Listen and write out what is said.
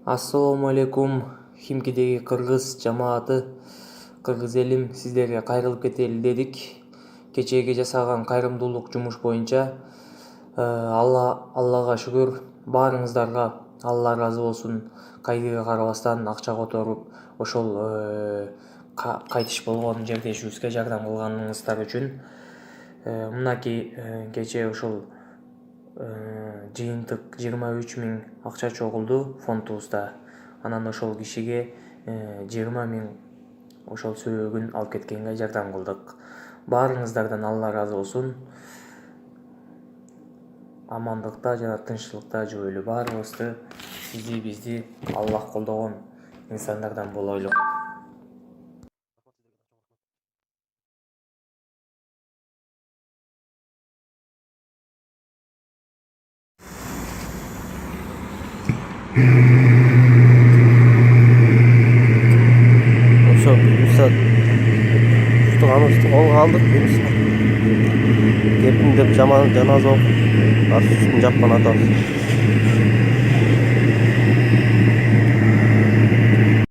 Ассалому алейкум, Химкидеги кыргыз жамааты, кыргыз элим, сиздерге кайрылып кетели дедик. Кечээги жасаган кайрымдуулук жумуш боюнча Аллага шүгүр, баарыңыздарга Алла ыраазы болсун. Кайдыга карабастан акча которуп, ошол кайтыш болгон жердешибизге жардам кылганыңыздар үчүн. Мынакей кечээ ушул жыйынтык 23.000 акча чогулду фондубузда. Анан ошол кишиге 20.000 ошол сөөгүн алып кеткенге жардам кылдык. Баарыңыздардан Алла ыраазы болсун. Амандыкта жана тынччылыкта жүрөлү. Баарыбызды, сизди, бизди Аллах колдогон инсандардан болойлу. Ошо Муса колго алдык. Кепиндеп жаназа окуп, аш үстүн жапкан атабыз.